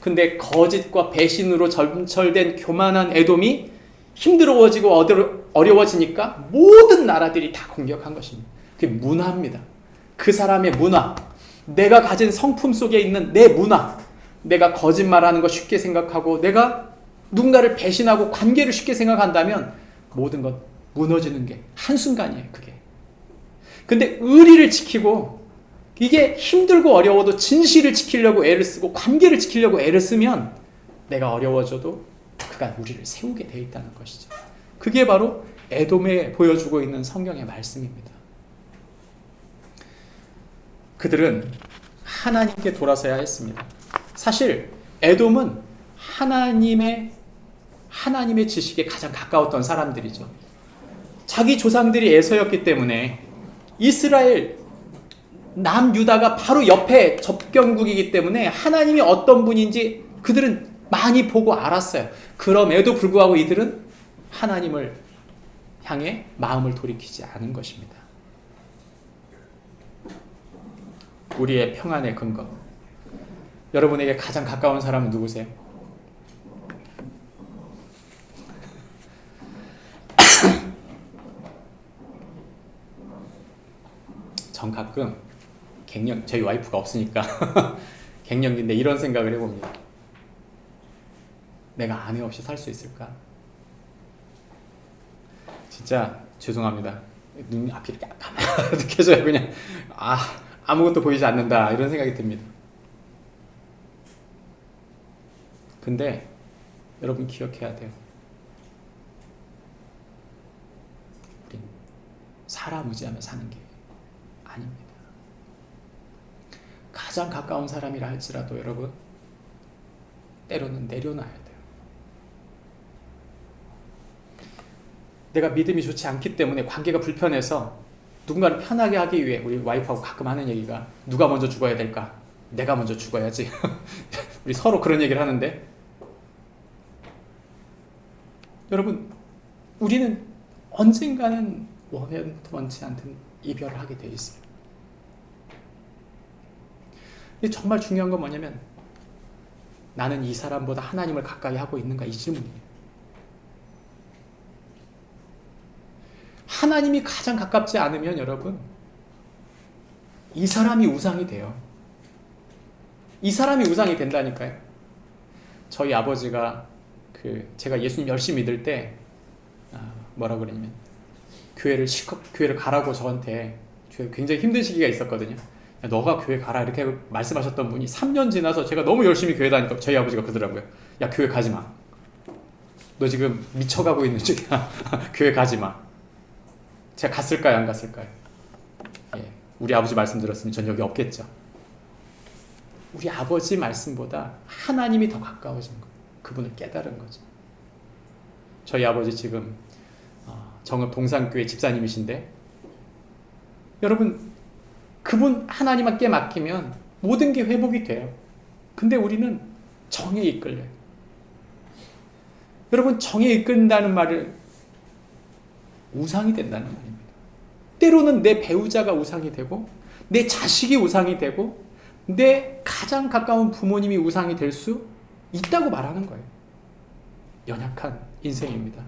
Speaker 4: 근데 거짓과 배신으로 점철된 교만한 에돔이 힘들어지고 어려워지니까 모든 나라들이 다 공격한 것입니다. 그게 문화입니다. 그 사람의 문화, 내가 가진 성품 속에 있는 내 문화, 내가 거짓말하는 거 쉽게 생각하고 내가 누군가를 배신하고 관계를 쉽게 생각한다면 모든 것 무너지는 게 한순간이에요. 그게. 근데 의리를 지키고 이게 힘들고 어려워도 진실을 지키려고 애를 쓰고 관계를 지키려고 애를 쓰면 내가 어려워져도 그가 우리를 세우게 돼 있다는 것이죠. 그게 바로 에돔에 보여주고 있는 성경의 말씀입니다. 그들은 하나님께 돌아서야 했습니다. 사실 에돔은 하나님의 지식에 가장 가까웠던 사람들이죠. 자기 조상들이 에서였기 때문에 이스라엘 남유다가 바로 옆에 접경국이기 때문에 하나님이 어떤 분인지 그들은 많이 보고 알았어요. 그럼에도 불구하고 이들은 하나님을 향해 마음을 돌이키지 않은 것입니다. 우리의 평안의 근거. 여러분에게 가장 가까운 사람은 누구세요? 전 가끔 저희 와이프가 없으니까 갱년기인데 이런 생각을 해봅니다. 내가 아내 없이 살 수 있을까? 진짜 죄송합니다. 눈앞이 이렇게 까마득해져요. 그냥 아무것도 보이지 않는다 이런 생각이 듭니다. 근데 여러분 기억해야 돼요. 우린 사람 의지하며 사는 게 아닙니다. 가장 가까운 사람이라 할지라도 여러분 때로는 내려놔야 돼요. 내가 믿음이 좋지 않기 때문에 관계가 불편해서 누군가를 편하게 하기 위해 우리 와이프하고 가끔 하는 얘기가 누가 먼저 죽어야 될까? 내가 먼저 죽어야지. 우리 서로 그런 얘기를 하는데 여러분 우리는 언젠가는 원치 않든 이별을 하게 돼 있어요. 근데 정말 중요한 건 뭐냐면 나는 이 사람보다 하나님을 가까이 하고 있는가 이 질문이에요. 하나님이 가장 가깝지 않으면 여러분 이 사람이 우상이 돼요. 이 사람이 우상이 된다니까요. 저희 아버지가 제가 예수님 열심히 믿을 때 뭐라 그러냐면 교회를 가라고 저한테 굉장히 힘든 시기가 있었거든요. 야, 너가 교회 가라 이렇게 말씀하셨던 분이 3년 지나서 제가 너무 열심히 교회 다니니까 저희 아버지가 그러더라고요. 야 교회 가지 마. 너 지금 미쳐가고 있는 중이야. 교회 가지 마. 제가 갔을까요 안 갔을까요? 예, 우리 아버지 말씀 들었으면 전 여기 없겠죠. 우리 아버지 말씀보다 하나님이 더 가까워진 거예요. 그분을 깨달은 거죠. 저희 아버지 지금 정읍 동산교회 집사님이신데 여러분 그분 하나님께 맡기면 모든 게 회복이 돼요. 근데 우리는 정에 이끌려요. 여러분 정에 이끈다는 말을 우상이 된다는 말입니다. 때로는 내 배우자가 우상이 되고 내 자식이 우상이 되고 내 가장 가까운 부모님이 우상이 될 수 있다고 말하는 거예요. 연약한 인생입니다.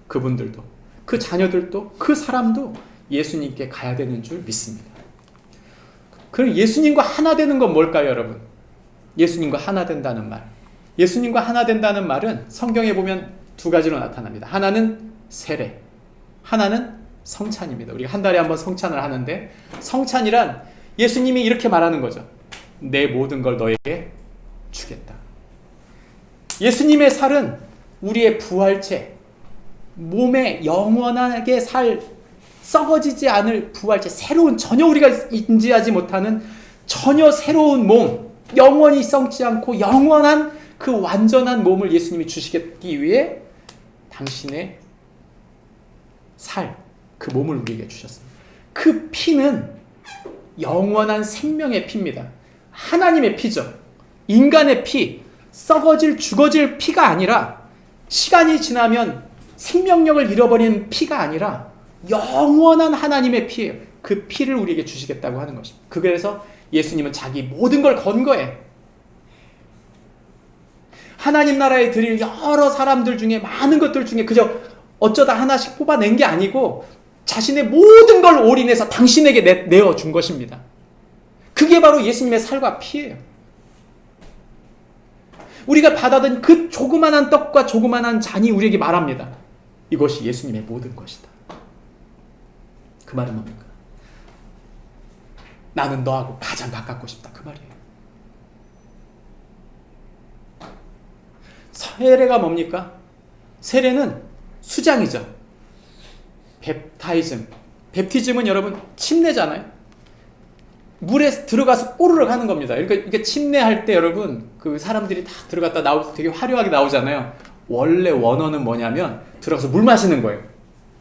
Speaker 4: 그분들도 그 자녀들도 그 사람도 예수님께 가야 되는 줄 믿습니다. 그럼 예수님과 하나 되는 건 뭘까요, 여러분? 예수님과 하나 된다는 말. 예수님과 하나 된다는 말은 성경에 보면 두 가지로 나타납니다. 하나는 세례, 하나는 성찬입니다. 우리가 한 달에 한 번 성찬을 하는데 성찬이란 예수님이 이렇게 말하는 거죠. 내 모든 걸 너에게 주겠다. 예수님의 살은 우리의 부활체, 몸에 영원하게 썩어지지 않을 부활체, 새로운 전혀 우리가 인지하지 못하는 전혀 새로운 몸, 영원히 썩지 않고 영원한 그 완전한 몸을 예수님이 주시기 위해 당신의 그 몸을 우리에게 주셨습니다. 그 피는 영원한 생명의 피입니다. 하나님의 피죠. 인간의 피, 죽어질 피가 아니라 시간이 지나면 생명력을 잃어버리는 피가 아니라 영원한 하나님의 피예요. 그 피를 우리에게 주시겠다고 하는 것입니다. 그래서 예수님은 자기 모든 걸 건 거예요. 하나님 나라에 드릴 여러 사람들 중에 많은 것들 중에 그저 어쩌다 하나씩 뽑아낸 게 아니고 자신의 모든 걸 올인해서 당신에게 내어준 것입니다. 그게 바로 예수님의 살과 피예요. 우리가 받아든 그 조그만한 떡과 조그만한 잔이 우리에게 말합니다. 이것이 예수님의 모든 것이다. 그 말은 뭡니까? 나는 너하고 가장 가깝고 싶다. 그 말이에요. 세례가 뭡니까? 세례는 수장이죠. 베프티즘은 여러분 침례잖아요. 물에 들어가서 꼬르륵 하는 겁니다. 그러니까 이게 침례할 때 여러분 그 사람들이 다 들어갔다 되게 화려하게 나오잖아요. 원래 원어는 뭐냐면 들어가서 물 마시는 거예요.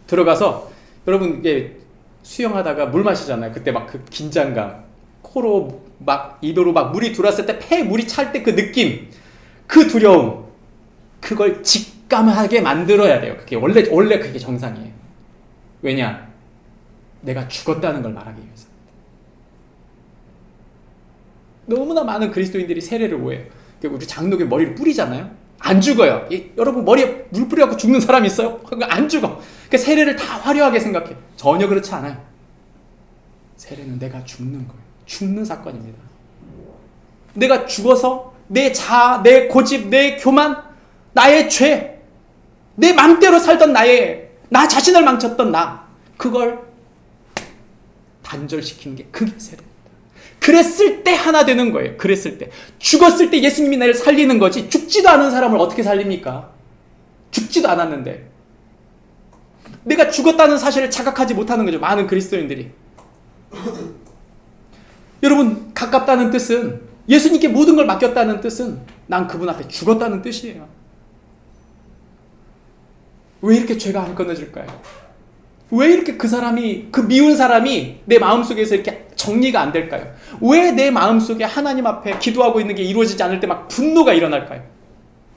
Speaker 4: 들어가서 여러분 이게 수영하다가 물 마시잖아요. 그때 막 그 긴장감, 코로 막 입으로 막 물이 들어왔을 때 폐에 물이 찰 때 그 느낌, 그 두려움, 그걸 직감하게 만들어야 돼요. 그게 원래 그게 정상이에요. 왜냐? 내가 죽었다는 걸 말하기 위해서. 너무나 많은 그리스도인들이 세례를 오해해요. 우리 장로교 머리를 뿌리잖아요. 안 죽어요. 여러분 머리에 물 뿌려갖고 죽는 사람 있어요? 안 죽어. 그러니까 세례를 다 화려하게 생각해. 전혀 그렇지 않아요. 세례는 내가 죽는 거예요. 죽는 사건입니다. 내가 죽어서 내 자아, 내 고집, 내 교만, 나의 죄, 내 맘대로 살던 나 자신을 망쳤던 그걸 단절시키는 게 그게 세례입니다. 그랬을 때 하나 되는 거예요. 그랬을 때. 죽었을 때 예수님이 나를 살리는 거지, 죽지도 않은 사람을 어떻게 살립니까? 죽지도 않았는데. 내가 죽었다는 사실을 자각하지 못하는 거죠. 많은 그리스도인들이. 여러분, 가깝다는 뜻은, 예수님께 모든 걸 맡겼다는 뜻은 난 그분 앞에 죽었다는 뜻이에요. 왜 이렇게 죄가 안 끊어질까요? 왜 이렇게 그 미운 사람이 내 마음속에서 이렇게 정리가 안 될까요? 왜 내 마음속에 하나님 앞에 기도하고 있는 게 이루어지지 않을 때 막 분노가 일어날까요?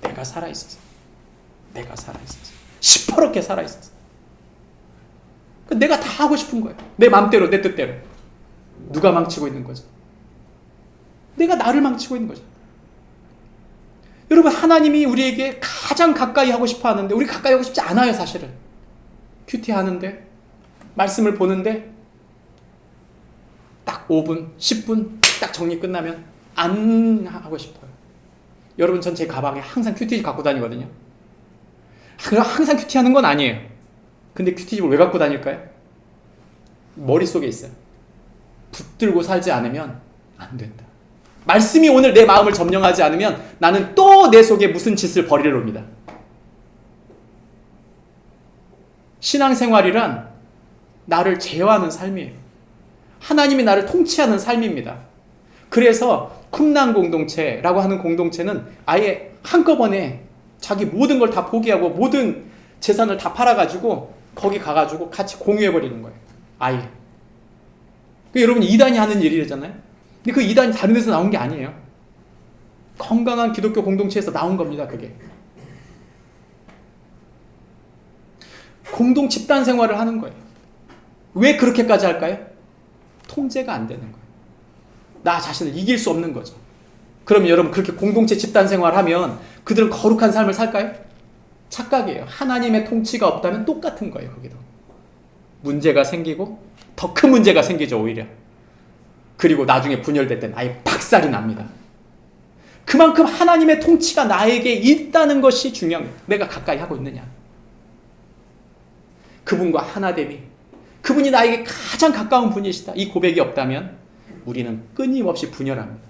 Speaker 4: 내가 살아있어서. 시퍼렇게 살아있어서. 내가 다 하고 싶은 거예요. 내 마음대로, 내 뜻대로. 누가 망치고 있는 거죠? 내가 나를 망치고 있는 거죠. 여러분, 하나님이 우리에게 가장 가까이 하고 싶어 하는데 우리 가까이 하고 싶지 않아요, 사실은. 큐티 하는데, 말씀을 보는데 딱 5분, 10분 딱 정리 끝나면 안 하고 싶어요. 여러분, 전 제 가방에 항상 큐티집 갖고 다니거든요. 항상 큐티 하는 건 아니에요. 근데 큐티집을 왜 갖고 다닐까요? 머릿속에 있어요. 붙들고 살지 않으면 안 된다. 말씀이 오늘 내 마음을 점령하지 않으면 나는 또 내 속에 무슨 짓을 벌이려 옵니다. 신앙생활이란 나를 제어하는 삶이에요. 하나님이 나를 통치하는 삶입니다. 그래서 쿰난 공동체라고 하는 공동체는 아예 한꺼번에 자기 모든 걸 다 포기하고 모든 재산을 다 팔아가지고 거기 가가지고 같이 공유해버리는 거예요. 아예. 여러분, 이단이 하는 일이잖아요. 근데 그 이단이 다른 데서 나온 게 아니에요. 건강한 기독교 공동체에서 나온 겁니다, 그게. 공동 집단 생활을 하는 거예요. 왜 그렇게까지 할까요? 통제가 안 되는 거예요. 나 자신을 이길 수 없는 거죠. 그러면 여러분, 그렇게 공동체 집단 생활하면 그들은 거룩한 삶을 살까요? 착각이에요. 하나님의 통치가 없다면 똑같은 거예요, 거기도. 문제가 생기고 더 큰 문제가 생기죠, 오히려. 그리고 나중에 분열될 땐 아예 박살이 납니다. 그만큼 하나님의 통치가 나에게 있다는 것이 중요해요. 내가 가까이 하고 있느냐. 그분과 하나됨이, 그분이 나에게 가장 가까운 분이시다, 이 고백이 없다면 우리는 끊임없이 분열합니다.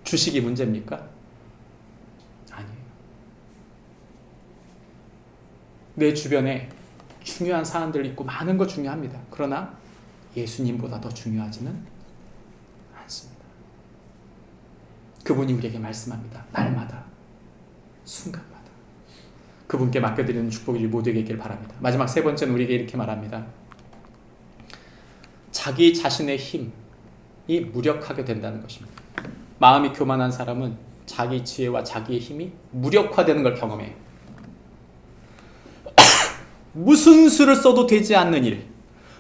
Speaker 4: 주식이 문제입니까? 아니에요. 내 주변에 중요한 사람들 있고 많은 거 중요합니다. 그러나 예수님보다 더 중요하지는 않습니다. 그분이 우리에게 말씀합니다. 날마다, 순간마다. 그분께 맡겨드리는 축복이 모두에게 있길 바랍니다. 마지막 세 번째는 우리에게 이렇게 말합니다. 자기 자신의 힘이 무력하게 된다는 것입니다. 마음이 교만한 사람은 자기 지혜와 자기의 힘이 무력화되는 걸 경험해요. 무슨 수를 써도 되지 않는 일,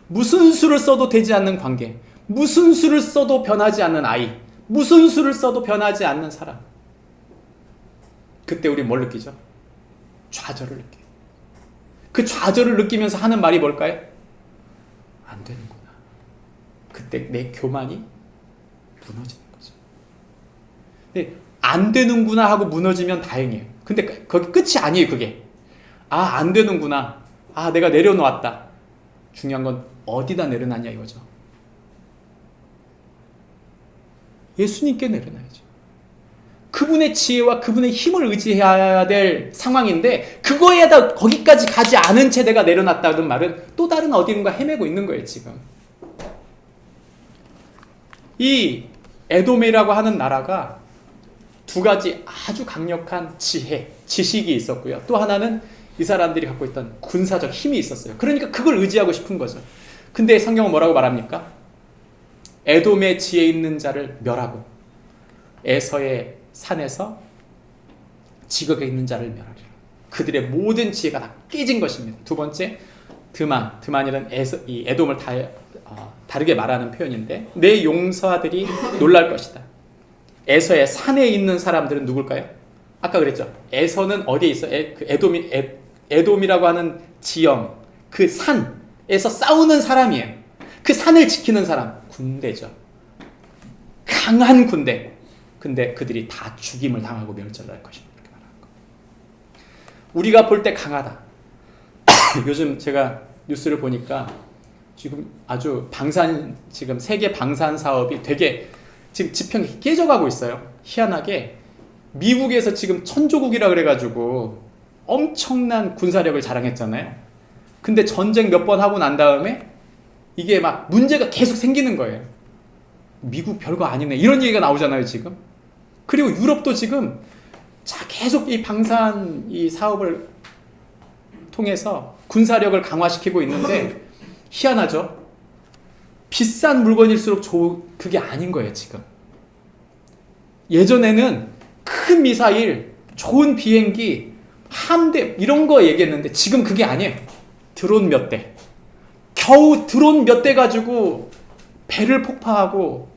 Speaker 4: 무슨 수를 써도 되지 않는 관계, 무슨 수를 써도 변하지 않는 아이, 무슨 수를 써도 변하지 않는 사람. 그때 우리 뭘 느끼죠? 좌절을 느껴요. 그 좌절을 느끼면서 하는 말이 뭘까요? 안 되는구나. 그때 내 교만이 무너지는 거죠. 근데 안 되는구나 하고 무너지면 다행이에요. 근데 거기 끝이 아니에요, 그게. 아, 안 되는구나. 아, 내가 내려놓았다. 중요한 건 어디다 내려놨냐 이거죠. 예수님께 내려놔야죠. 그분의 지혜와 그분의 힘을 의지해야 될 상황인데 그거에다 거기까지 가지 않은 채 내가 내려놨다는 말은 또 다른 어딘가 헤매고 있는 거예요, 지금. 이 에돔이라고 하는 나라가 두 가지 아주 강력한 지혜, 지식이 있었고요. 또 하나는 이 사람들이 갖고 있던 군사적 힘이 있었어요. 그러니까 그걸 의지하고 싶은 거죠. 근데 성경은 뭐라고 말합니까? 에돔의 지혜 있는 자를 멸하고 에서의 산에서 지극에 있는 자를 멸하리라. 그들의 모든 지혜가 다 깨진 것입니다. 두 번째, 드만이라는 이 에돔을 다르게 말하는 표현인데 내 용사들이 놀랄 것이다. 에서의 산에 있는 사람들은 누굴까요? 아까 그랬죠. 에서는 어디에 있어? 에돔이라고 하는 지형, 그 산에서 싸우는 사람이에요. 그 산을 지키는 사람, 군대죠. 강한 군대. 근데 그들이 다 죽임을 당하고 멸절할 것입니다. 이렇게 말하는 거. 우리가 볼 때 강하다. 요즘 제가 뉴스를 보니까 지금 아주 지금 세계 방산 사업이 되게 지금 지평이 깨져가고 있어요. 희한하게 미국에서 지금 천조국이라 그래가지고 엄청난 군사력을 자랑했잖아요. 근데 전쟁 몇 번 하고 난 다음에 이게 막 문제가 계속 생기는 거예요. 미국 별거 아니네 이런 얘기가 나오잖아요 지금. 그리고 유럽도 지금 계속 이 방산 이 사업을 통해서 군사력을 강화시키고 있는데 희한하죠. 비싼 물건일수록 그게 아닌 거예요 지금. 예전에는 큰 미사일, 좋은 비행기, 함대 이런 거 얘기했는데 지금 그게 아니에요. 드론 몇 대. 겨우 드론 몇 대 가지고 배를 폭파하고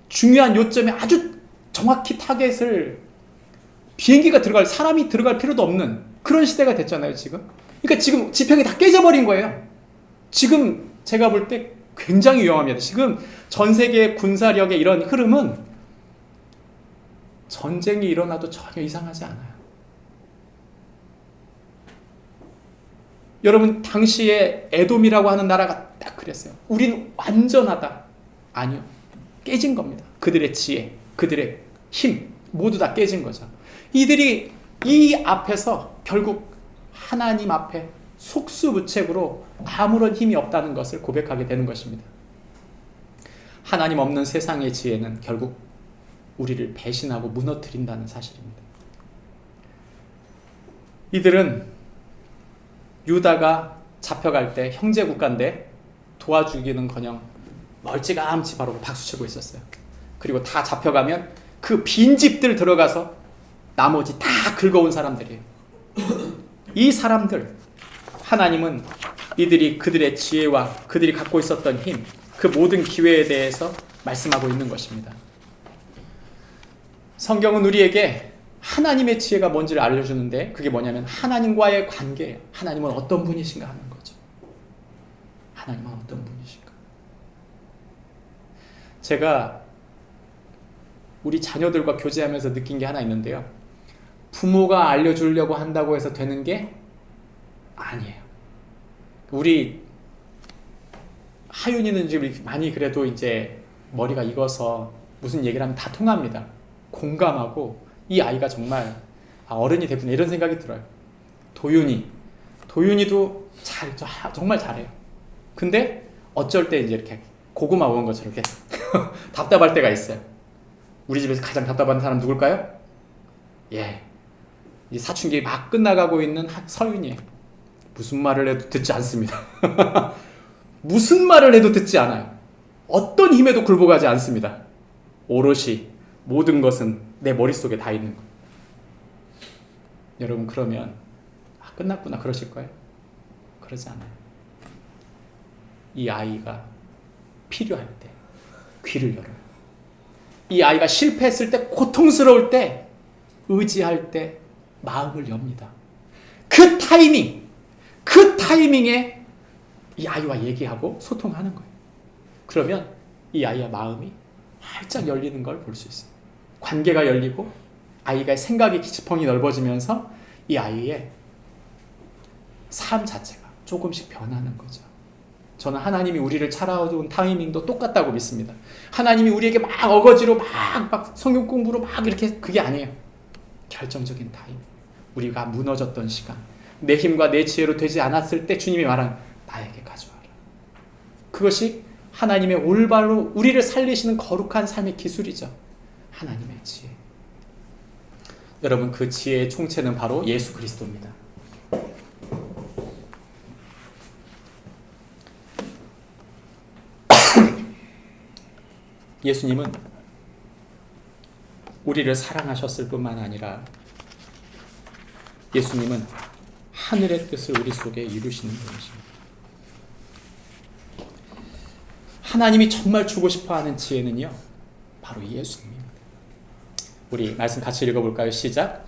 Speaker 4: 중요한 요점에 아주 정확히 타겟을 비행기가 사람이 들어갈 필요도 없는 그런 시대가 됐잖아요 지금. 그러니까 지금 지평이 다 깨져버린 거예요. 지금 제가 볼 때 굉장히 위험합니다. 지금 전 세계 군사력의 이런 흐름은 전쟁이 일어나도 전혀 이상하지 않아요. 여러분 당시에 에돔이라고 하는 나라가 딱 그랬어요. 우린 완전하다. 아니요. 깨진 겁니다. 그들의 지혜, 그들의 힘 모두 다 깨진 거죠. 이들이 이 앞에서 결국 하나님 앞에 속수무책으로 아무런 힘이 없다는 것을 고백하게 되는 것입니다. 하나님 없는 세상의 지혜는 결국 우리를 배신하고 무너뜨린다는 사실입니다. 이들은 유다가 잡혀갈 때 형제 국가인데 도와주기는커녕 멀찌감치 바로 박수치고 있었어요. 그리고 다 잡혀가면 그 빈집들 들어가서 나머지 다 긁어온 사람들이에요. 이 사람들 하나님은 이들이 그들의 지혜와 그들이 갖고 있었던 힘, 그 모든 기회에 대해서 말씀하고 있는 것입니다. 성경은 우리에게 하나님의 지혜가 뭔지를 알려주는데 그게 뭐냐면 하나님과의 관계예요. 하나님은 어떤 분이신가 하는 거죠. 하나님은 어떤 분이신가. 제가 우리 자녀들과 교제하면서 느낀 게 하나 있는데요. 부모가 알려주려고 한다고 해서 되는 게 아니에요. 우리 하윤이는 지금 많이 그래도 이제 머리가 익어서 무슨 얘기를 하면 다 통합니다. 공감하고 이 아이가 정말 어른이 됐구나 이런 생각이 들어요. 도윤이도 정말 잘해요. 근데 어쩔 때 이제 이렇게 고구마 먹은 것처럼 이렇게 답답할 때가 있어요. 우리 집에서 가장 답답한 사람 누굴까요? 이 사춘기 막 끝나가고 있는 서윤이에요. 무슨 말을 해도 듣지 않습니다. 무슨 말을 해도 듣지 않아요. 어떤 힘에도 굴복하지 않습니다. 오롯이 모든 것은 내 머릿속에 다 있는 거예요. 여러분 그러면 끝났구나 그러실 거예요? 그러지 않아요. 이 아이가 필요할 때 귀를 열어요. 이 아이가 실패했을 때 고통스러울 때 의지할 때 마음을 엽니다. 그 타이밍에 이 아이와 얘기하고 소통하는 거예요. 그러면 이 아이의 마음이 활짝 열리는 걸 볼 수 있어요. 관계가 열리고 아이가 생각의 지평이 넓어지면서 이 아이의 삶 자체가 조금씩 변하는 거죠. 저는 하나님이 우리를 찾아온 타이밍도 똑같다고 믿습니다. 하나님이 우리에게 막 어거지로 막 성경 공부로 막 이렇게 그게 아니에요. 결정적인 타이밍. 우리가 무너졌던 시간. 내 힘과 내 지혜로 되지 않았을 때 주님이 말한 나에게 가져와라. 그것이 하나님의 올바로 우리를 살리시는 거룩한 삶의 기술이죠. 하나님의 지혜. 여러분 그 지혜의 총체는 바로 예수 그리스도입니다. 예수님은 우리를 사랑하셨을 뿐만 아니라 예수님은 하늘의 뜻을 우리 속에 이루시는 분이십니다. 하나님이 정말 주고 싶어하는 지혜는요, 바로 예수님입니다. 우리 말씀 같이 읽어볼까요? 시작.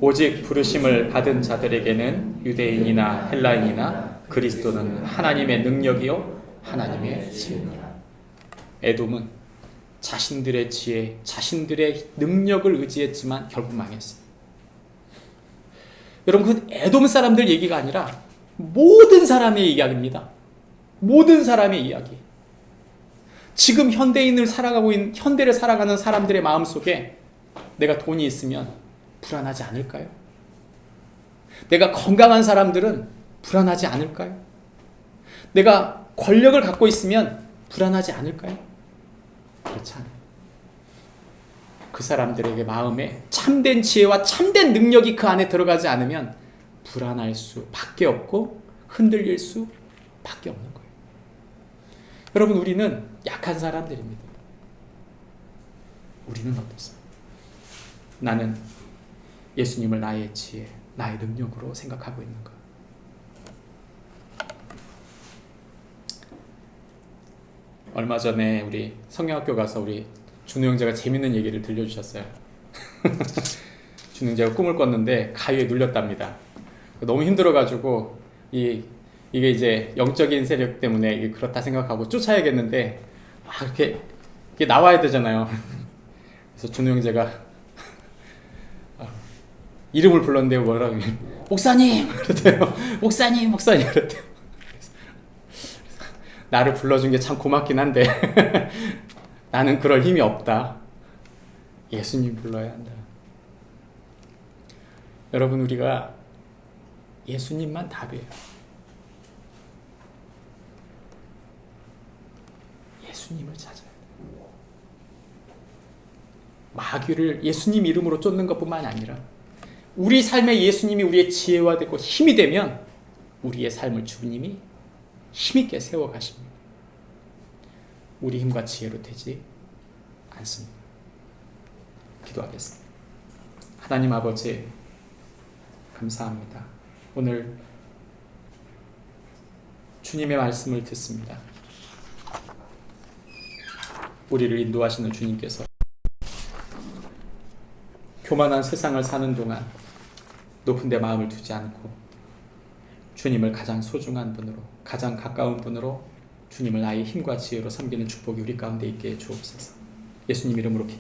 Speaker 4: 오직 부르심을 받은 자들에게는 유대인이나 헬라인이나 그리스도는 하나님의 능력이요 하나님의 지혜니라. 에돔은 자신들의 지혜, 자신들의 능력을 의지했지만 결국 망했어요. 여러분, 그 에돔 사람들 얘기가 아니라 모든 사람의 이야기입니다. 모든 사람의 이야기. 지금 현대를 살아가는 사람들의 마음속에 내가 돈이 있으면 불안하지 않을까요? 내가 건강한 사람들은 불안하지 않을까요? 내가 권력을 갖고 있으면 불안하지 않을까요? 그렇지 않아요. 그 사람들에게 마음에 참된 지혜와 참된 능력이 그 안에 들어가지 않으면 불안할 수밖에 없고 흔들릴 수밖에 없는 거예요. 여러분, 우리는 약한 사람들입니다. 우리는 어떻습니까? 나는 예수님을 나의 지혜, 나의 능력으로 생각하고 있는가? 얼마 전에 우리 성경학교 가서 우리 준우 형제가 재밌는 얘기를 들려주셨어요. 준우 형제가 꿈을 꿨는데 가위에 눌렸답니다. 너무 힘들어가지고 이게 이제 영적인 세력 때문에 그렇다 생각하고 쫓아야겠는데 이렇게 나와야 되잖아요. 그래서 준우 형제가 이름을 불렀는데요. 뭐라고? 목사님! 그랬대요. 목사님! 그랬대요. 나를 불러준 게 참 고맙긴 한데 나는 그럴 힘이 없다. 예수님 불러야 한다. 여러분, 우리가 예수님만 답이에요. 예수님을 찾아야 돼요. 마귀를 예수님 이름으로 쫓는 것뿐만 아니라 우리 삶에 예수님이 우리의 지혜와 되고 힘이 되면 우리의 삶을 주님이 힘있게 세워가십니다. 우리 힘과 지혜로 되지 않습니다. 기도하겠습니다. 하나님 아버지, 감사합니다. 오늘 주님의 말씀을 듣습니다. 우리를 인도하시는 주님께서 교만한 세상을 사는 동안 높은 데 마음을 두지 않고 주님을 가장 소중한 분으로, 가장 가까운 분으로 주님을 나의 힘과 지혜로 섬기는 축복이 우리 가운데 있게 해 주옵소서. 예수님 이름으로